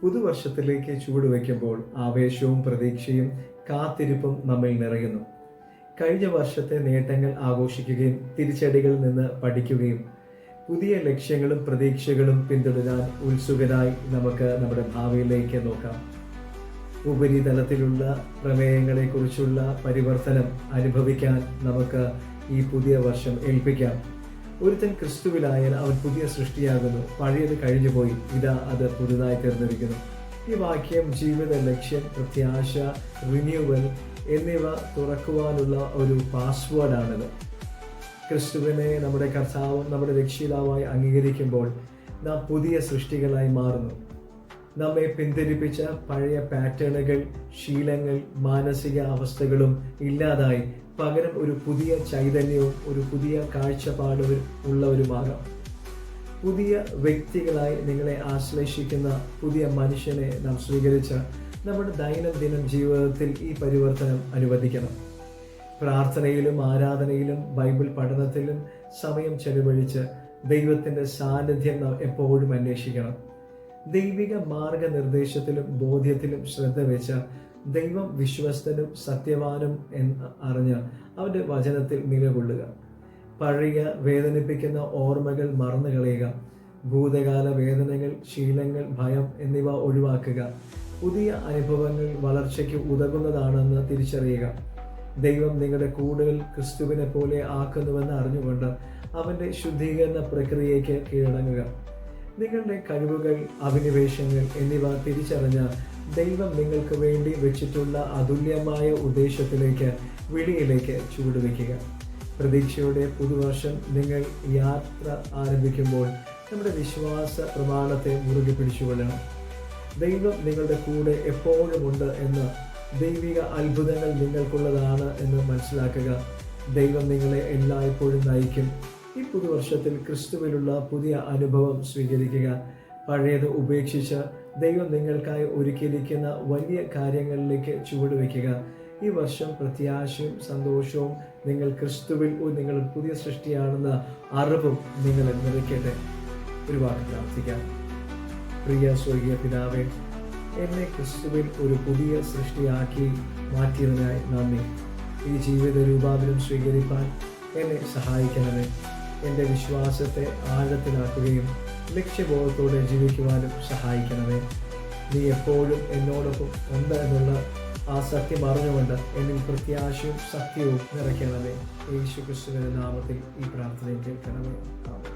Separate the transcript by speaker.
Speaker 1: പുതുവർഷത്തിലേക്ക് ചുവടുവെക്കുമ്പോൾ ആവേശവും പ്രതീക്ഷയും കാത്തിരിപ്പും നമ്മിൽ നിറയുന്നു. കഴിഞ്ഞ വർഷത്തെ നേട്ടങ്ങൾ ആഘോഷിക്കുകയും തിരിച്ചടികളിൽ നിന്ന് പഠിക്കുകയും പുതിയ ലക്ഷ്യങ്ങളും പ്രതീക്ഷകളും പിന്തുടരാൻ ഉത്സുകരായി നമുക്ക് നമ്മുടെ ഭാവിയിലേക്ക് നോക്കാം. ഉപരിതലത്തിലുള്ള പ്രമേയങ്ങളെക്കുറിച്ചുള്ള പരിവർത്തനം അനുഭവിക്കാൻ നമുക്ക് ഈ പുതിയ വർഷം ഏൽപ്പിക്കാം. ഒരുത്തൻ ക്രിസ്തുവിലായാൽ അവൻ പുതിയ സൃഷ്ടിയാകുന്നു, പഴയത് കഴിഞ്ഞുപോയി, ഇതാ അത് പുതുതായി തീർന്നിരിക്കുന്നു. ഈ വാക്യം ജീവിത ലക്ഷ്യം, പ്രത്യാശ, റിന്യൂവൽ എന്നിവ തുറക്കുവാനുള്ള ഒരു പാസ്വേഡാണിത്. ക്രിസ്തുവിനെ നമ്മുടെ കർത്താവും നമ്മുടെ രക്ഷിതാവായി അംഗീകരിക്കുമ്പോൾ നാം പുതിയ സൃഷ്ടികളായി മാറുന്നു. നമ്മെ പിന്തിരിപ്പിച്ച പഴയ പാറ്റേണുകൾ, ശീലങ്ങൾ, മാനസിക അവസ്ഥകളും ഇല്ലാതായി പകരം ഒരു പുതിയ ചൈതന്യവും ഒരു പുതിയ കാഴ്ചപ്പാടും ഉള്ളവരുമാകാം. പുതിയ വ്യക്തികളായി നിങ്ങളെ ആശ്ലേഷിക്കുന്ന പുതിയ മനുഷ്യനെ നാം സ്വീകരിച്ച നമ്മുടെ ദൈനംദിന ജീവിതത്തിൽ ഈ പരിവർത്തനം അനുവദിക്കണം. പ്രാർത്ഥനയിലും ആരാധനയിലും ബൈബിൾ പഠനത്തിലും സമയം ചെലവഴിച്ച് ദൈവത്തിൻ്റെ സാന്നിധ്യം നാം എപ്പോഴും അന്വേഷിക്കണം. ദൈവിക മാർഗനിർദ്ദേശത്തിലും ബോധ്യത്തിലും ശ്രദ്ധ വെച്ച ദൈവം വിശ്വസ്തനും സത്യവാനും എന്ന് അറിഞ്ഞ് അവൻ്റെ വചനത്തിൽ നിലകൊള്ളുക. പഴയ വേദനിപ്പിക്കുന്ന ഓർമ്മകൾ മറന്നു കളയുക. ഭൂതകാല വേദനകൾ, ശീലങ്ങൾ, ഭയം എന്നിവ ഒഴിവാക്കുക. പുതിയ അനുഭവങ്ങൾ വളർച്ചയ്ക്ക് ഉതകുന്നതാണെന്ന് തിരിച്ചറിയുക. ദൈവം നിങ്ങളുടെ കൂടുതൽ ക്രിസ്തുവിനെ പോലെ ആക്കുന്നുവെന്ന് അറിഞ്ഞുകൊണ്ട് അവൻ്റെ ശുദ്ധീകരണ പ്രക്രിയയ്ക്ക് കീഴടങ്ങുക. നിങ്ങളുടെ കഴിവുകൾ, അഭിനിവേശങ്ങൾ എന്നിവ തിരിച്ചറിഞ്ഞ ദൈവം നിങ്ങൾക്ക് വേണ്ടി വെച്ചിട്ടുള്ള അതുല്യമായ ഉദ്ദേശത്തിലേക്ക്, വിളിയിലേക്ക് ചുവടുവെക്കുക. പ്രതീക്ഷയുടെ പുതുവർഷം നിങ്ങൾ യാത്ര ആരംഭിക്കുമ്പോൾ നമ്മുടെ വിശ്വാസ പ്രമാണത്തെ മുറുകെ പിടിച്ചുകൊള്ളണം. ദൈവം നിങ്ങളുടെ കൂടെ എപ്പോഴുമുണ്ട് എന്ന്, ദൈവിക അത്ഭുതങ്ങൾ നിങ്ങൾക്കുള്ളതാണ് എന്ന് മനസ്സിലാക്കുക. ദൈവം നിങ്ങളെ എല്ലായ്പ്പോഴും നയിക്കും. ഈ പുതുവർഷത്തിൽ ക്രിസ്തുവിലുള്ള പുതിയ അനുഭവം സ്വീകരിക്കുക. പഴയത് ഉപേക്ഷിച്ച് ദൈവം നിങ്ങൾക്കായി ഒരുക്കിയിരിക്കുന്ന വലിയ കാര്യങ്ങളിലേക്ക് ചുവടുവെക്കുക. ഈ വർഷം പ്രത്യാശയും സന്തോഷവും നിങ്ങൾ ക്രിസ്തുവിൽ നിങ്ങൾ പുതിയ സൃഷ്ടിയാണെന്ന അറിവും നിങ്ങളെ നിറയ്ക്കട്ടെ. ഒരു വാക്ക് പ്രാർത്ഥിക്കാം. പ്രിയ സ്വർഗീയ പിതാവേ, എന്നെ ക്രിസ്തുവിൽ ഒരു പുതിയ സൃഷ്ടിയാക്കി മാറ്റിയതിനായി നന്ദി. ഈ ജീവിത രൂപാന്തരം സ്വീകരിപ്പാൻ എന്നെ സഹായിക്കണമേ. എൻ്റെ വിശ്വാസത്തെ ആഴത്തിലാക്കുകയും ലക്ഷ്യബോധത്തോടെ ജീവിക്കുവാനും സഹായിക്കണമേ. നീ എപ്പോഴും എന്നോടൊപ്പം ഉണ്ട് എന്നുള്ള ആ സത്യം അറിഞ്ഞുകൊണ്ട് എന്നിൽ പ്രത്യാശയും സത്യവും നിറയ്ക്കണമേ. യേശു ക്രിസ്തുവിന്റെ നാമത്തിൽ ഈ പ്രാർത്ഥനയും കേൾക്കണമേ. ആമേൻ.